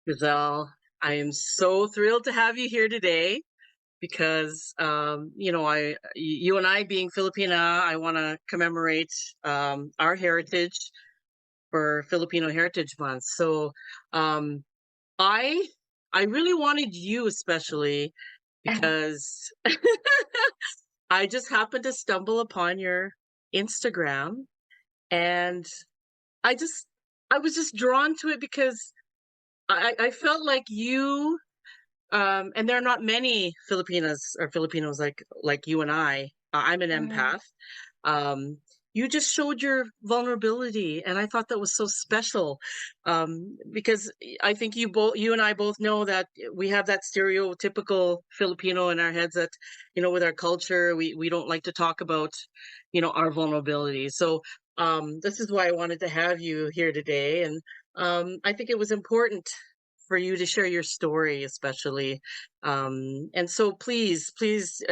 Giselle, I am so thrilled to have you here today because, you and I being Filipina, I want to commemorate our heritage for Filipino Heritage Month. So, um, I, I really wanted you especially because I just happened to stumble upon your Instagram and I just, I was just drawn to it because I felt like you. And there are not many Filipinas or Filipinos like you and I. I'm an Mhm. empath. Um, you just showed your vulnerability, and I thought that was so special. Because I think you and I both know that we have that stereotypical Filipino in our heads that, with our culture, we don't like to talk about, our vulnerability. So, this is why I wanted to have you here today, and I think it was important for you to share your story, especially. And so, please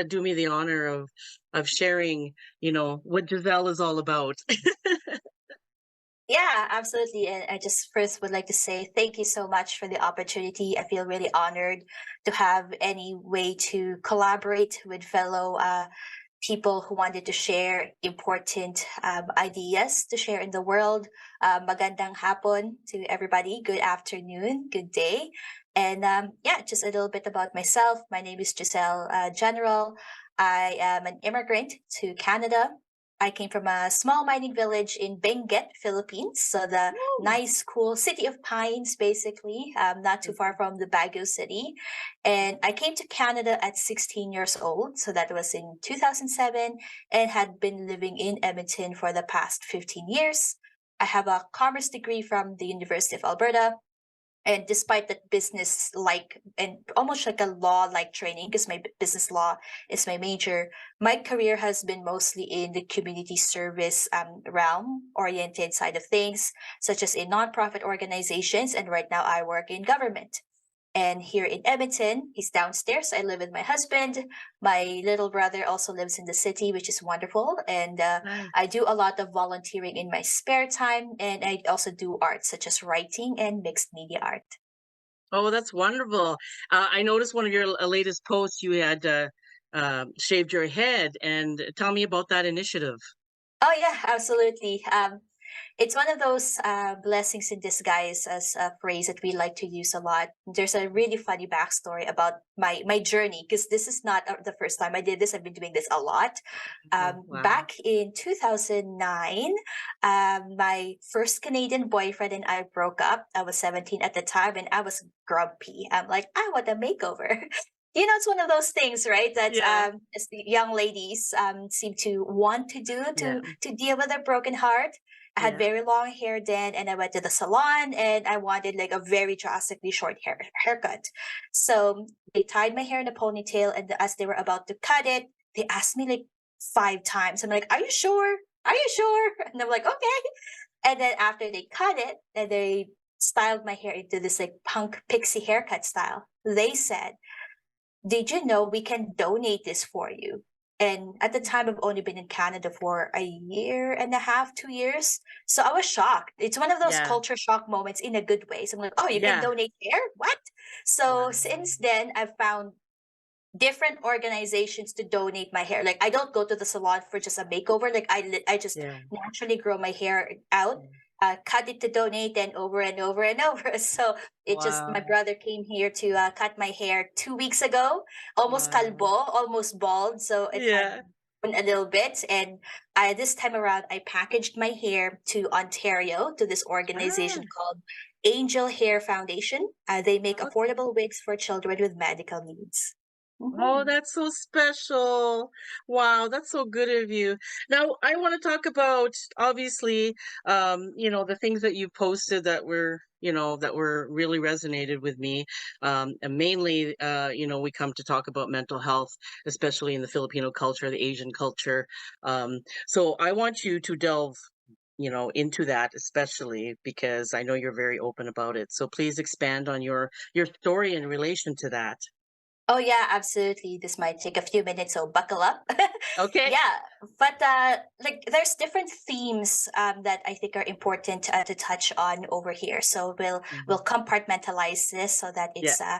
do me the honor of sharing, what Giselle is all about. Yeah, absolutely. And I just first would like to say thank you so much for the opportunity. I feel really honored to have any way to collaborate with fellow people who wanted to share important ideas to share in the world. Magandang hapon to everybody. Good afternoon, good day. And yeah, just a little bit about myself. My name is Giselle General. I am an immigrant to Canada. I came from a small mining village in Benguet, Philippines. So the Woo! nice, cool city of pines, basically, not too far Mhm. from the Baguio city. And I came to Canada at 16 years old. So that was in 2007 and had been living in Edmonton for the past 15 years. I have a commerce degree from the University of Alberta, and despite that business like and almost like a law like training, because my business law is my major, my career has been mostly in the community service realm oriented side of things, such as in nonprofit organizations, and right now I work in government. And here in Edmonton, he's downstairs. I live with my husband. My little brother also lives in the city, which is wonderful. And I Nice. do a lot of volunteering in my spare time. And I also do art, such as writing and mixed media art. Oh, that's wonderful. I noticed one of your latest posts, you had shaved your head, and tell me about that initiative. Oh, yeah, absolutely. It's one of those blessings in disguise, as a phrase that we like to use a lot. There's a really funny backstory about my journey, because this is not the first time I did this. I've been doing this a lot. Oh, wow. Back in 2009, my first Canadian boyfriend and I broke up. I was 17 at the time, and I was grumpy. I'm like, I want a makeover. It's one of those things, right? That Yeah, as the young ladies seem to want to do yeah, to deal with a broken heart. I had yeah. very long hair then, and I went to the salon, and I wanted like a very drastically short haircut. So they tied my hair in a ponytail, and as they were about to cut it, they asked me like 5 times. I'm like, "Are you sure? Are you sure?" And I'm like, "Okay." And then after they cut it, and they styled my hair into this like punk pixie haircut style, they said, "Did you know we can donate this for you?" And at the time, I've only been in Canada for a year and a half, 2 years. So I was shocked. It's one of those Yeah, culture shock moments in a good way. So I'm like, oh, you can yeah. donate hair? What? So Wow. since then, I've found different organizations to donate my hair. Like I don't go to the salon for just a makeover. Like I just Yeah. naturally grow my hair out, cut it to donate, and over and over and over. So it just my Wow. brother came here to cut my hair 2 weeks ago, almost Wow. kalbo, almost bald. So it had Yeah. grown a little bit, and I this time around I packaged my hair to Ontario to this organization Ah, called Angel Hair Foundation. They make okay. affordable wigs for children with medical needs. Oh, Mhm. that's so special. Wow, that's so good of you. Now, I want to talk about obviously, the things that you posted that were really resonated with me. And mainly, we come to talk about mental health, especially in the Filipino culture, the Asian culture. So I want you to delve, into that, especially because I know you're very open about it. So please expand on your story in relation to that. Oh yeah, absolutely. This might take a few minutes, so buckle up. Okay. Yeah, but like there's different themes that I think are important to touch on over here. So Mhm. we'll compartmentalize this so that Yeah.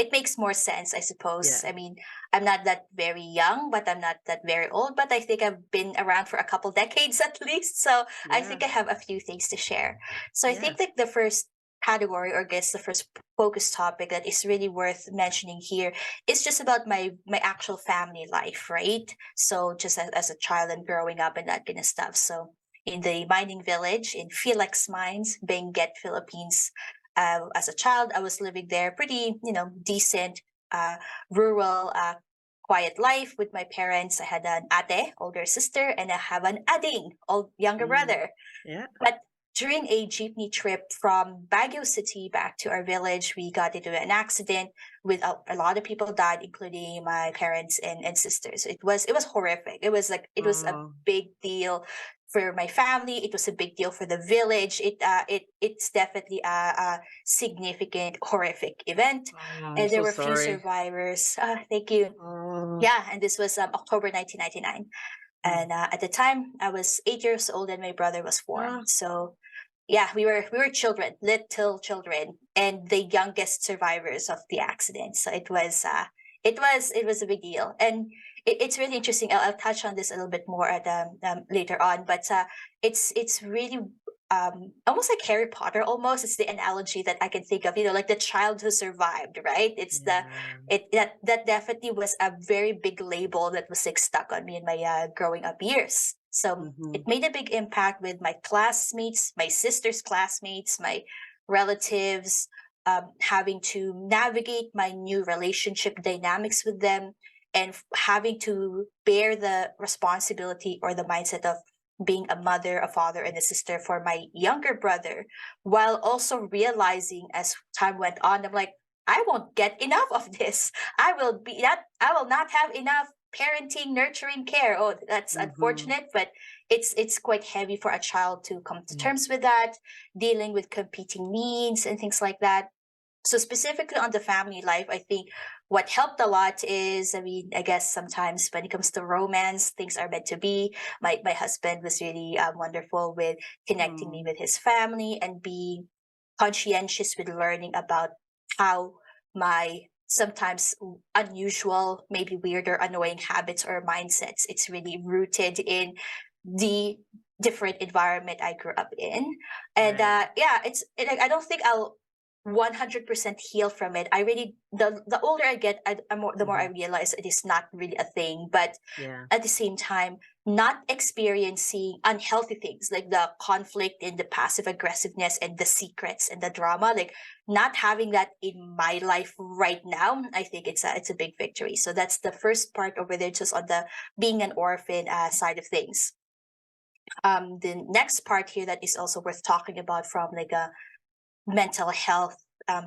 it makes more sense, I suppose. Yeah. I mean, I'm not that very young, but I'm not that very old. But I think I've been around for a couple decades at least. So I Yeah. think I have a few things to share. So I think Yes. like the first category, or I guess the first focus topic that is really worth mentioning here, it's just about my actual family life, right? So just as a child and growing up and that kind of stuff. So in the mining village in Felix Mines, Benguet, Philippines, as a child, I was living there, pretty decent, uh, rural. Quiet life with my parents. I had an ate, older sister, and I have an ading, old younger Mm. brother. Yeah. But during a jeepney trip from Baguio City back to our village, we got into an accident with a lot of people died, including my parents and sisters. It was horrific. It was a Oh. big deal for my family. It was a big deal for the village. It's definitely a significant horrific event, Oh, I'm and there so were few sorry. survivors. Thank you. Oh. Yeah, and this was October 1999. Mm. And at the time, I was 8 years old, and my brother was 4. Ah. So, yeah, we were children, little children, and the youngest survivors of the accident. So it was a big deal, and it's really interesting. I'll touch on this a little bit more at later on, but it's really almost like Harry Potter. Almost, it's the analogy that I can think of. Like the child who survived, right? It's the Yeah. it that definitely was a very big label that was like stuck on me in my growing up years. So it Mhm. made a big impact with my classmates, my sister's classmates, my relatives, having to navigate my new relationship dynamics with them, and having to bear the responsibility or the mindset of being a mother, a father, and a sister for my younger brother, while also realizing as time went on, I'm like, I won't get enough of this. I will not have enough parenting, nurturing care. Oh, that's Mhm. unfortunate, but it's quite heavy for a child to come to Mm. terms with that, dealing with competing needs and things like that. So specifically on the family life, I think what helped a lot is, I mean, I guess sometimes when it comes to romance, things are meant to be. My husband was really wonderful with connecting me Mm. with his family and being conscientious with learning about how my sometimes unusual, maybe weird or annoying habits or mindsets, it's really rooted in the different environment I grew up in. And Right. yeah, like I don't think I'll 100% heal from it. I really, the older I get, the more I Mhm. realize it is not really a thing. But Yeah. at the same time, not experiencing unhealthy things like the conflict and the passive aggressiveness and the secrets and the drama, like not having that in my life right now, I think it's a big victory. So that's the first part over there, just on the being an orphan side of things. The next part here that is also worth talking about from like a mental health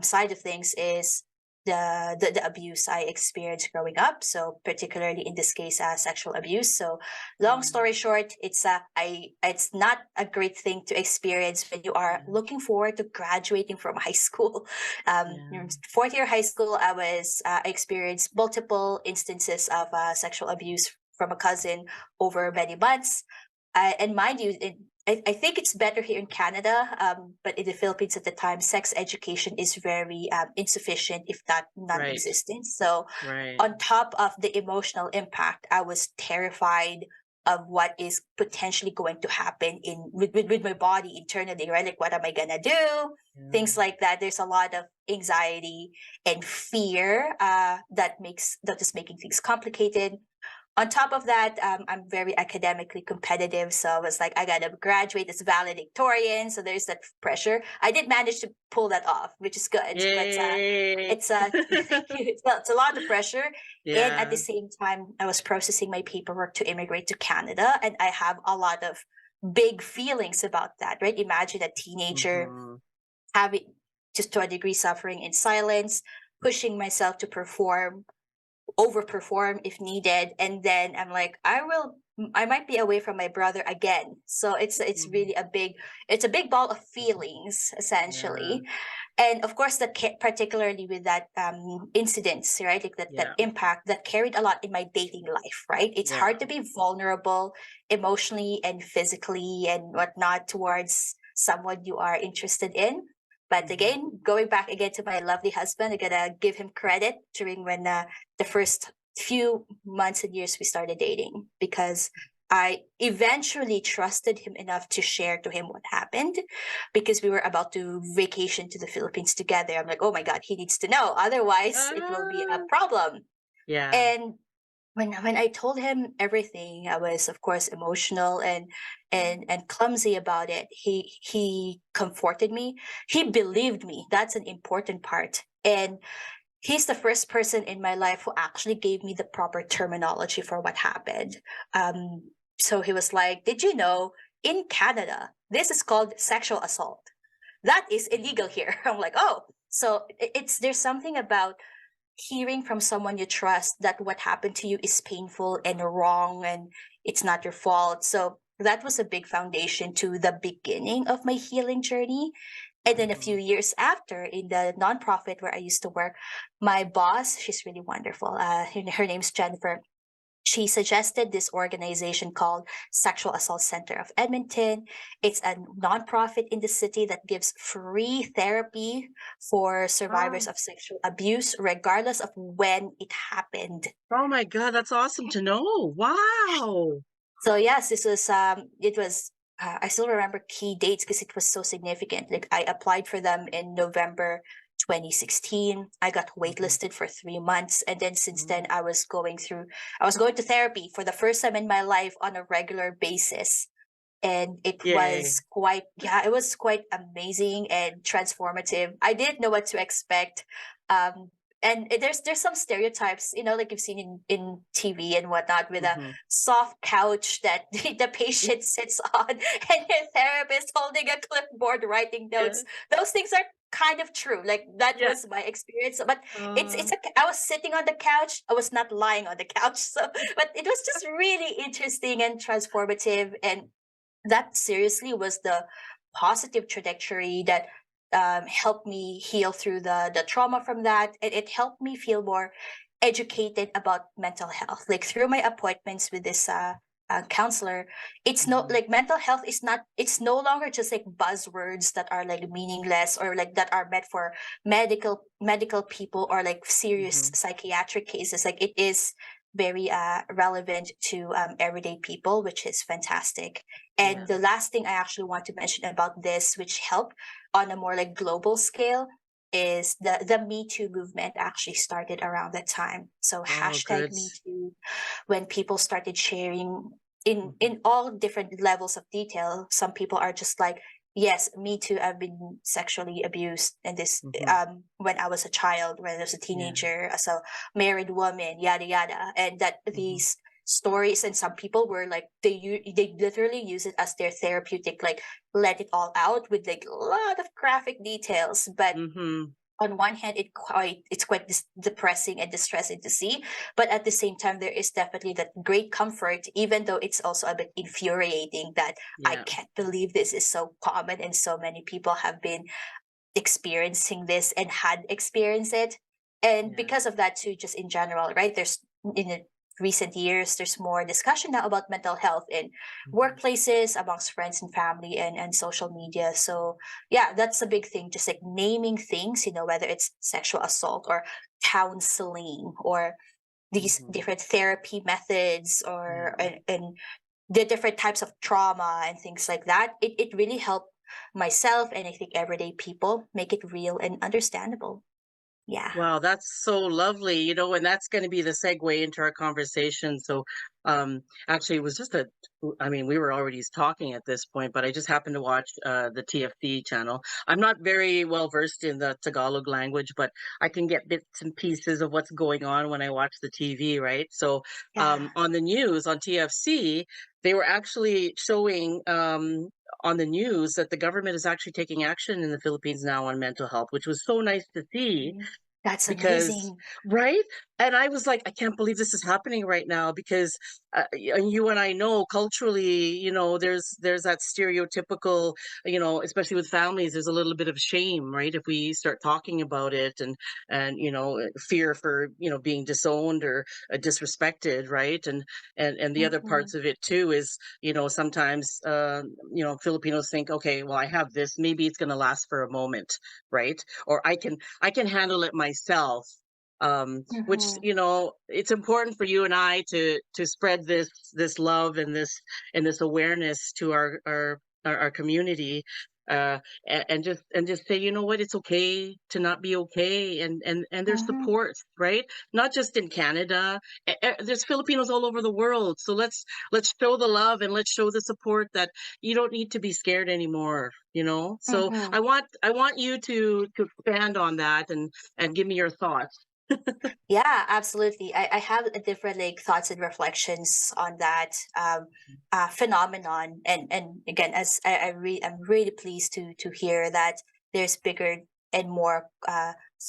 side of things is the abuse I experienced growing up. So particularly in this case, sexual abuse. So long Mm. story short, it's not a great thing to experience when you are Yeah. looking forward to graduating from high school. Yeah. Fourth year high school, I experienced multiple instances of sexual abuse from a cousin over many months. And mind you, I think it's better here in Canada, but in the Philippines at the time, sex education is very insufficient, if not Right. non-existent. So, Right. on top of the emotional impact, I was terrified of what is potentially going to happen with my body internally, right? Like, what am I gonna do? Yeah. Things like that. There's a lot of anxiety and fear that is making things complicated. On top of that, I'm very academically competitive. So I was like, I got to graduate as valedictorian. So there's that pressure. I did manage to pull that off, which is good. But Yay. it's thank you. It's a lot of pressure. And at the Yeah. same time, I was processing my paperwork to immigrate to Canada. And I have a lot of big feelings about that, right? Imagine a teenager Mhm. having, just to a degree, suffering in silence, pushing myself to perform, overperform if needed, and then I'm like, I will I might be away from my brother again. So it's Mhm. really it's a big ball of feelings Yeah. essentially. And of course that particularly with that incidents, right, like that Yeah. impact that carried a lot in my dating life, right? It's Yeah. hard to be vulnerable emotionally and physically and whatnot towards someone you are interested in. But Mhm. again, going back again to my lovely husband, I gotta give him credit during when the first few months and years we started dating, because I eventually trusted him enough to share to him what happened, because we were about to vacation to the Philippines together. I'm like, oh my God, he needs to know. Otherwise, it will be a Ah. problem. Yeah. And when I told him everything, I was of course emotional and clumsy about it. He comforted me. He believed me. That's an important part. And he's the first person in my life who actually gave me the proper terminology for what happened. So he was like, "Did you know in Canada this is called sexual assault? That is illegal here." I'm like, "Oh." So it's there's something about hearing from someone you trust that what happened to you is painful and wrong and it's not your fault. So that was a big foundation to the beginning of my healing journey. And then a few Mhm. years after, in the nonprofit where I used to work, my boss, she's really wonderful. Her name's Jennifer. She suggested this organization called Sexual Assault Center of Edmonton. It's a nonprofit in the city that gives free therapy for survivors Oh. of sexual abuse, regardless of when it happened. Oh my God, that's awesome to know. Wow. So yes, this was it was I still remember key dates because it was so significant. Like I applied for them in November 2016. I got Mhm. waitlisted for 3 months, and then since then Mm. I was going to therapy for the first time in my life on a regular basis, and Yay. it was quite amazing and transformative. I didn't know what to expect. um and there's some stereotypes, like you've seen in TV and whatnot, with a Mhm. soft couch that the patient sits on and your therapist holding a clipboard writing Yeah. notes. Those things are kind of true. Like that Yeah. was my experience, but Uh, I was sitting on the couch, I was not lying on the couch. So but it was just really interesting and transformative, and that seriously was the positive trajectory that helped me heal through the trauma from that, and it helped me feel more educated about mental health, like through my appointments with this counselor. It's no mhm. like mental health is not, it's no longer just like buzzwords that are like meaningless or like that are meant for medical people or like serious Mhm. psychiatric cases. Like it is very relevant to everyday people, which is fantastic. And Yeah. the last thing I actually want to mention about this, which helped on a more like global scale, is the Me Too movement actually started around that time. So Oh, hashtag good. Me Too, when people started sharing Mhm. in all different levels of detail. Some people are just like, yes, me too, I've been sexually abused, and this Mhm. when I was a child, when I was a Yeah. teenager, as a married woman, yada yada. And that Mhm. these stories, and some people were like, they literally use it as their therapeutic, like let it all out with like a lot of graphic details. But Mhm. on one hand, it's quite depressing and distressing to see, but at the same time there is definitely that great comfort, even though it's also a bit infuriating that I Yeah. can't believe this is so common and so many people have been experiencing this and had experienced it. And Yeah. because of that too, just in general, right, there's in the recent years there's more discussion now about mental health in Mhm. workplaces, amongst friends and family, and social media. So yeah, that's a big thing, just like naming things, whether it's sexual assault or counseling or these Mhm. different therapy methods, or Yeah. and the different types of trauma and things like that. It really helped myself, and I think everyday people, make it real and understandable. Yeah. Wow, that's so lovely, and that's going to be the segue into our conversation. So, actually, it was just I mean, we were already talking at this point, but I just happened to watch the TFC channel. I'm not very well versed in the Tagalog language, but I can get bits and pieces of what's going on when I watch the TV, right? So, Yeah. on the news on TFC, they were actually showing on the news that the government is actually taking action in the Philippines now on mental health, which was so nice to see Mhm. That's because amazing. right? and I was like, I can't believe this is happening right now because you and I know culturally, there's that stereotypical, especially with families, there's a little bit of shame, right? If we start talking about it, and fear for being disowned or disrespected, right? And the other Mm-hmm. parts of it too is sometimes Filipinos think, okay, well, I have this, maybe it's going to last for a moment, right? Or I can handle it myself, which Mm-hmm. it's important for you and I to spread this love and this awareness to our community, uh and just say, what, it's okay to not be okay, and there's Mm-hmm. support, right? Not just in Canada. There's Filipinos all over the world, so let's show the love and let's show the support, that you don't need to be scared anymore, so Mm-hmm. I want you to expand on that and give me your thoughts. Yeah, absolutely. I have a different like thoughts and reflections on that phenomenon. And again, as I'm really pleased to hear that there's bigger and more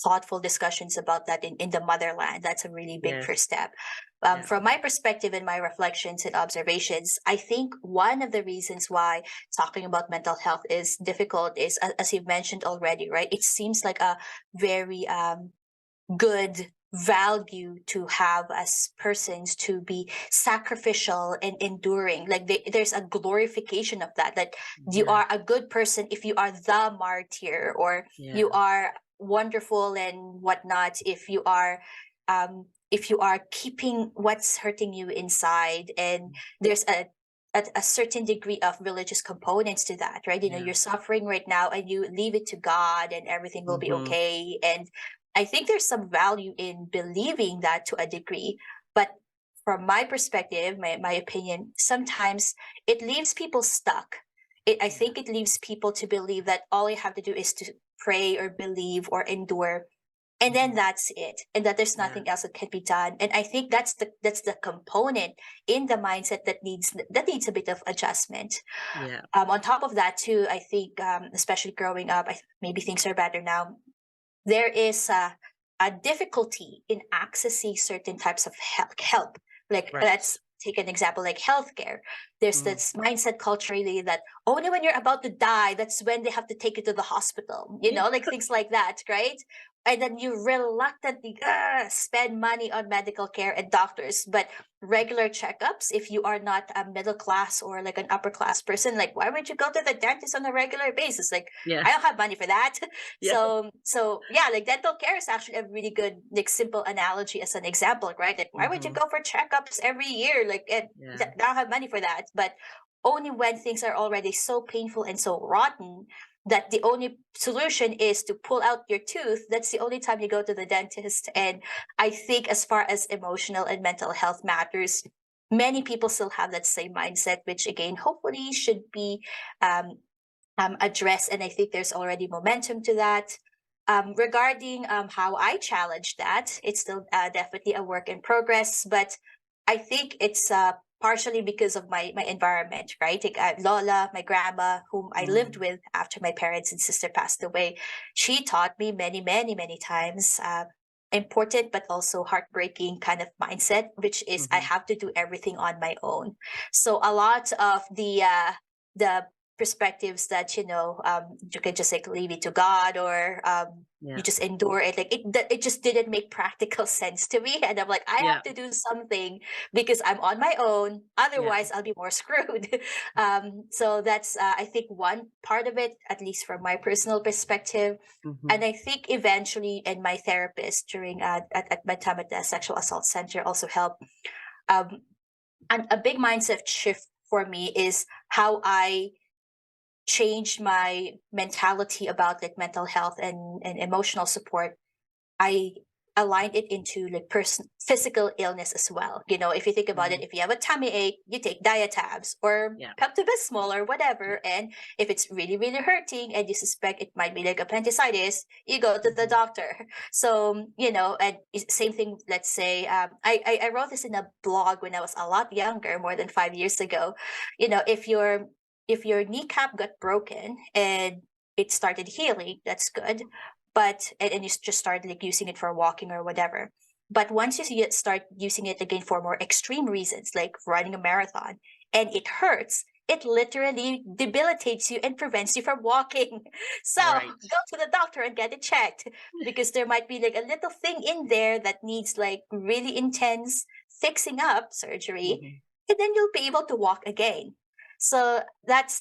thoughtful discussions about that in the motherland. That's a really big Yes. first step. Yeah. From my perspective and my reflections and observations, I think one of the reasons why talking about mental health is difficult is, as you've mentioned already, right? It seems like a very good value to have as persons, to be sacrificial and enduring, like there's a glorification of that, like you Yeah. are a good person if you are the martyr, or you Yeah. are wonderful and whatnot if you are keeping what's hurting you inside. And there's a certain degree of religious components to that, right? Yeah. You're suffering right now and you leave it to God and everything will be Mhm. okay. And I think there's some value in believing that to a degree. But from my perspective, my opinion, sometimes it leaves people stuck. I Yeah. think it leaves people to believe that all you have to do is to pray or believe or endure, and then Mhm. that's it, and that there's Yeah. nothing else that can be done. And I think that's the component in the mindset that needs a bit of adjustment. Yeah. On top of that too, I think especially growing up, maybe things are better now, there is a difficulty in accessing certain types of help. Like, Right. let's take an example like healthcare. There's Mm. this mindset culturally that only when you're about to die, that's when they have to take you to the hospital, Yeah. like things like that, right? And then you reluctantly spend money on medical care and doctors. But regular checkups, if you are not a middle class or like an upper class person, like, why would you go to the dentist on a regular basis? Like, Yeah. I don't have money for that. Yeah. So yeah, like dental care is actually a really good, like, simple analogy as an example, right? Like, why would you Mhm. go for checkups every year? Like, and Yeah. don't have money for that. But only when things are already so painful and so rotten that the only solution is to pull out your tooth, that's the only time you go to the dentist. And I think as far as emotional and mental health matters, many people still have that same mindset, which again, hopefully should be um, addressed. And I think there's already momentum to that. Regarding how I challenge that, it's still definitely a work in progress, but I think it's partially because of my environment, right? Like, Lola, my grandma, whom I lived Mm. with after my parents and sister passed away, she taught me many, many, many times. Important but also heartbreaking kind of mindset, which is I Mhm. have to do everything on my own. So a lot of the perspectives that you can just like leave it to God, or you Yeah. just endure it, like it just didn't make practical sense to me. And I'm like, I Yeah. have to do something because I'm on my own, Yeah. otherwise I'll be more screwed. So that's I think one part of it, at least from my personal perspective. And Mhm. I think eventually, and my therapist during at my time at the sexual assault center also helped. um, and a big mindset shift for me is how I changed my mentality about like mental health and emotional support. I aligned it into like physical illness as well. If you think about it, Mhm. if you have a tummy ache, you take Diatabs or Yeah. Pepto-Bismol or Yeah. whatever. And if it's really, really hurting and you suspect it might be like appendicitis, you go to the Mhm. doctor. So, and same thing, let's say, I wrote this in a blog when I was a lot younger, more than 5 years ago. If your kneecap got broken and it started healing, that's good. But and you just started like using it for walking or whatever. But once you start using it again for more extreme reasons, like running a marathon, and it hurts, it literally debilitates you and prevents you from walking. So Right. go to the doctor and get it checked, because there might be like a little thing in there that needs like really intense fixing up surgery, Mhm. and then you'll be able to walk again. So that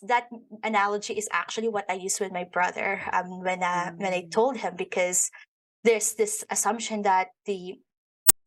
analogy is actually what I use with my brother, when I Mm. told him, because there's this assumption that the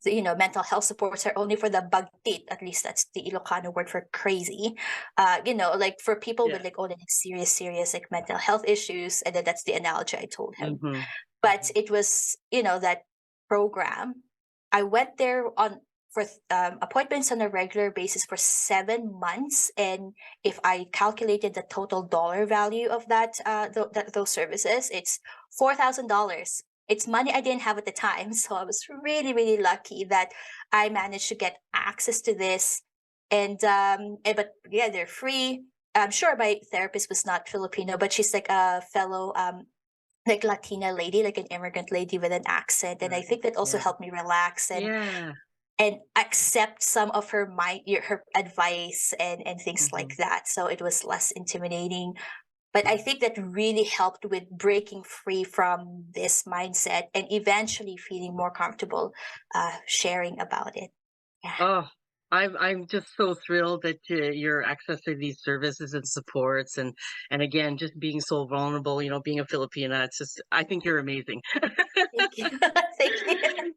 mental health supports are only for the bagtit, at least that's the Ilocano word for crazy, like for people with Yeah. like only like serious like mental health issues. And then that's the analogy I told him. Mhm. But Mhm. it was, that program, I went there on for appointments on a regular basis for 7 months. And if I calculated the total dollar value of those services, it's $4,000. It's money I didn't have at the time. So I was really, really lucky that I managed to get access to this. But yeah, they're free. I'm sure my therapist was not Filipino, but she's like a fellow like Latina lady, like an immigrant lady with an accent. And I Right. think that also Yeah. helped me relax Yeah. and accept some of her advice and things like Mhm. that. So it was less intimidating. But I think that really helped with breaking free from this mindset and eventually feeling more comfortable sharing about it. Yeah. Oh, I'm just so thrilled that you're accessing these services and supports, and again, just being so vulnerable. Being a Filipina, it's just I think you're amazing. Thank you. Thank you.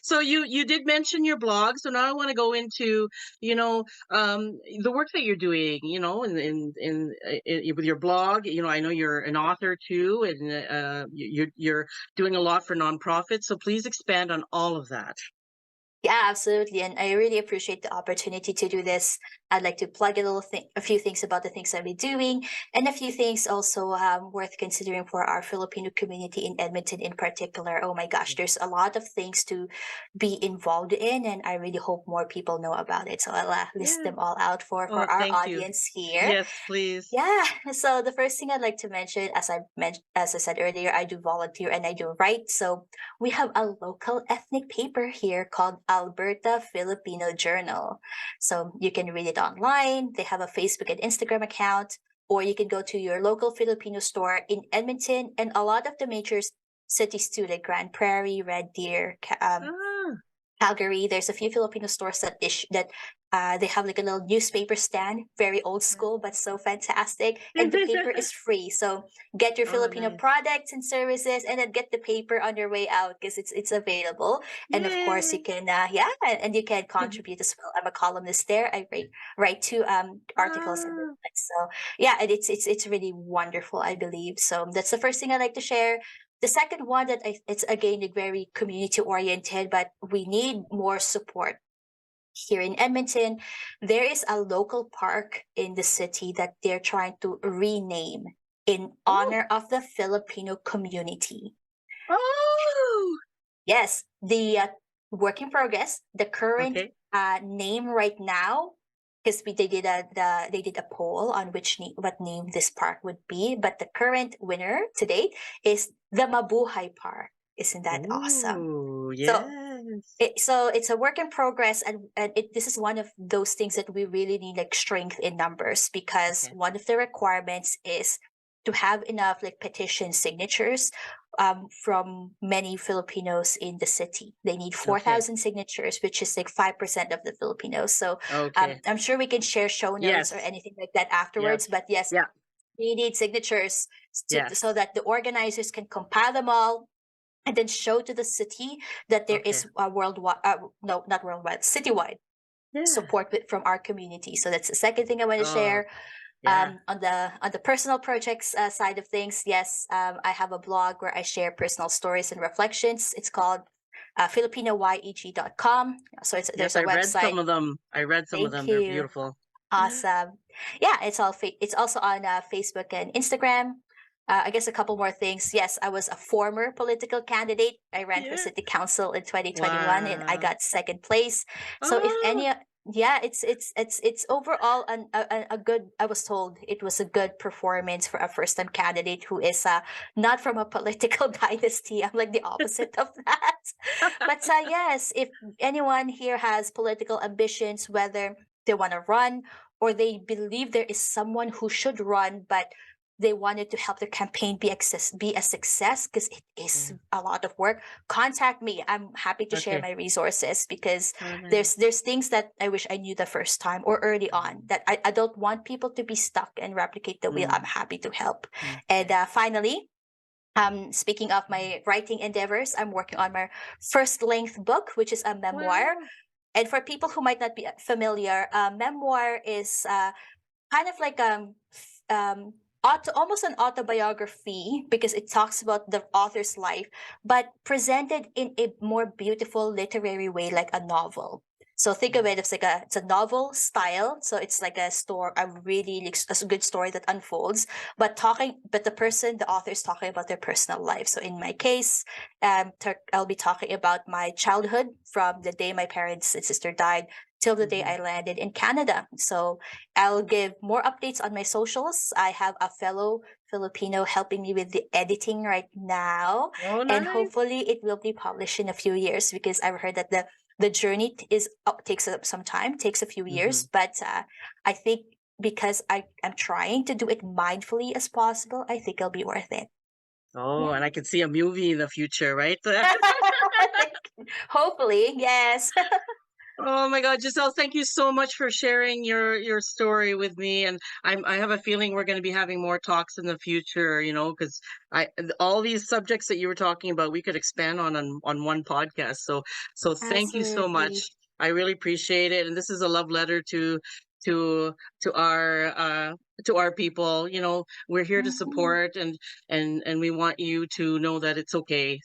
So you did mention your blog, so now I want to go into the work that you're doing. With your blog. I know you're an author too, and you're doing a lot for nonprofits. So please expand on all of that. Yeah, absolutely. And I really appreciate the opportunity to do this. I'd like to plug a few things about the things I'll be doing, and a few things also worth considering for our Filipino community in Edmonton in particular. Oh my gosh, there's a lot of things to be involved in, and I really hope more people know about it. So I'll list Yeah. them all out for Oh, our thank you. audience here. Yes, please. Yeah. So the first thing I'd like to mention, as I said earlier, I do volunteer and I do write. So we have a local ethnic paper here called Alberta Filipino Journal. So you can read it online. They have a Facebook and Instagram account, or you can go to your local Filipino store in Edmonton and a lot of the major cities too, like Grand Prairie, Red Deer, Ah. Calgary. There's a few Filipino stores that they have like a little newspaper stand, very old school, but so fantastic. And the paper is free. So get your Oh, Filipino nice. products and services, and then get the paper on your way out because it's available. And of course, you Yay. can and you can contribute as well. I'm a columnist there. I write two articles and Ah. so yeah, and it's really wonderful. I believe so. That's the first thing I like to share. The second one it's again like very community oriented, but we need more support here in Edmonton. There is a local park in the city that they're trying to rename in Oh. honor of the Filipino community. Oh. Yes, the work in progress. The current Okay. name right now, because they did a poll on what name this park would be, but the current winner to date is the Mabuhay Park. Isn't that awesome? Ooh, So yes. it's a work in progress, and this is one of those things that we really need like strength in numbers, because Okay. one of the requirements is to have enough like petition signatures from many Filipinos in the city. They need Okay. 4,000 signatures, which is like 5% of the Filipinos. So Okay. I'm sure we can share show notes or Yes. anything like that Yes. afterwards. But yes, Yeah. we need signatures so Yes. that the organizers can compile them all and then show to the city that there Okay. is a worldwide, no, not worldwide, citywide Yeah. support from our community. So that's the second thing I want to Oh, share. yeah. On the personal projects side of things, yes, I have a blog where I share personal stories and reflections. It's called filipinoyeg.com. So Yes, there's a I read website. some of them. I read some of Thank them. They're you. beautiful. Awesome. Yeah, it's also on Facebook and Instagram. I guess a couple more things. Yes, I was a former political candidate. I ran for Yeah. city council in 2021 and I Wow. got second place. So if any Oh. yeah, it's overall a good. I was told it was a good performance for a first time candidate who is not from a political dynasty. I'm like the opposite of that. But yes, if anyone here has political ambitions, whether they want to run or they believe there is someone who should run, but they wanted to help their campaign be a success because it is Yeah. a lot of work, contact me. I'm happy to share Okay. my resources because All right. there's things that I wish I knew the first time or early on that I don't want people to be stuck and replicate the wheel. I'm Mm, happy to help. And okay. finally, speaking of my writing endeavors, I'm working on my first length book, which is a memoir. Wow. And for people who might not be familiar, memoir is kind of like almost an autobiography because it talks about the author's life, but presented in a more beautiful literary way, like a novel. So think of Mm, it as like it's a novel style. So it's like a really a good story that unfolds, but the author is talking about their personal life. So in my case, I'll be talking about my childhood from the day my parents and sister died till the day mhm. I landed in Canada. So I'll give more updates on my socials. I have a fellow Filipino helping me with the editing right now, Oh, and nice. hopefully it will be published in a few years because I've heard that the journey takes up some time, takes a few years, Hmm. but I think because I am trying to do it mindfully as possible, I think it'll be worth it. Oh, Yeah. and I could see a movie in the future, right? Hopefully, yes. Oh my God, Giselle, thank you so much for sharing your story with me. And I have a feeling we're going to be having more talks in the future, because all these subjects that you were talking about, we could expand on one podcast. So thank you so Absolutely. much. I really appreciate it. And this is a love letter to to our uh to our people. We're here to Mhm. support and we want you to know that it's okay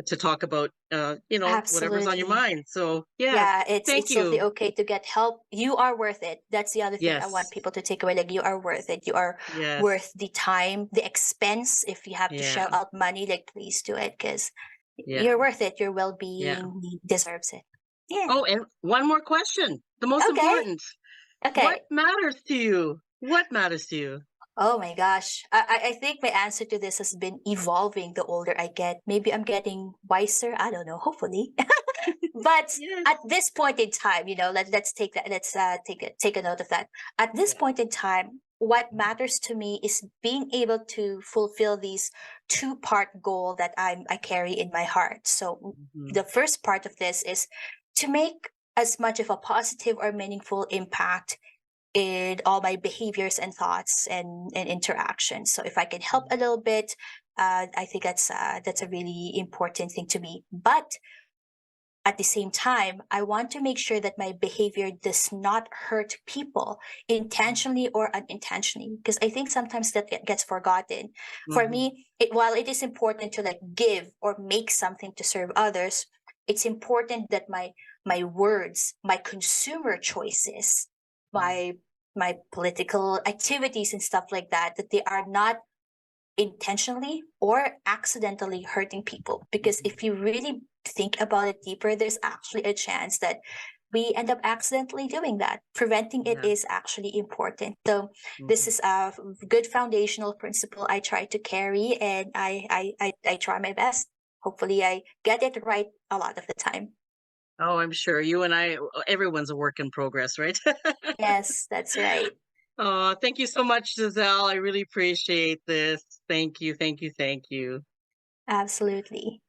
to talk about whatever's on your Absolutely. mind. So yeah, Yeah, thank it's totally you. okay to get help. You are worth it. That's the other thing I want Yes. people to take away. Like you are worth it. You are Yes. worth the time, the expense. If you have to Yeah. shell out money, like please do it because Yeah. you're worth it. Your Yeah. well-being deserves it. Yeah. Oh, and one more question. The most Okay. important. What Okay. matters to you? What matters to you? Oh my gosh. I think my answer to this has been evolving the older I get. Maybe I'm getting wiser. I don't know. Hopefully. But Yes. at this point in time, let's take that. Let's take a note of that. At this Yeah. point in time, what matters to me is being able to fulfill these two-part goal that I carry in my heart. So Mhm. the first part of this is to make as much of a positive or meaningful impact in all my behaviors and thoughts and interactions. So if I can help a little bit, I think that's a really important thing to me. But at the same time, I want to make sure that my behavior does not hurt people intentionally or unintentionally, because I think sometimes that gets forgotten. For Mhm. me, while it is important to like give or make something to serve others, it's important that my words, my consumer choices, Mhm. my my political activities and stuff like that, that they are not intentionally or accidentally hurting people. Because Mhm. if you really think about it deeper, there's actually a chance that we end up accidentally doing that. Preventing it Yeah. is actually important. So this Mhm. is a good foundational principle I try to carry, and I try my best. Hopefully, I get it right a lot of the time. Oh, I'm sure you and everyone's a work in progress, right? Yes, that's right. Oh, thank you so much, Giselle. I really appreciate this. Thank you. Thank you. Thank you. Absolutely.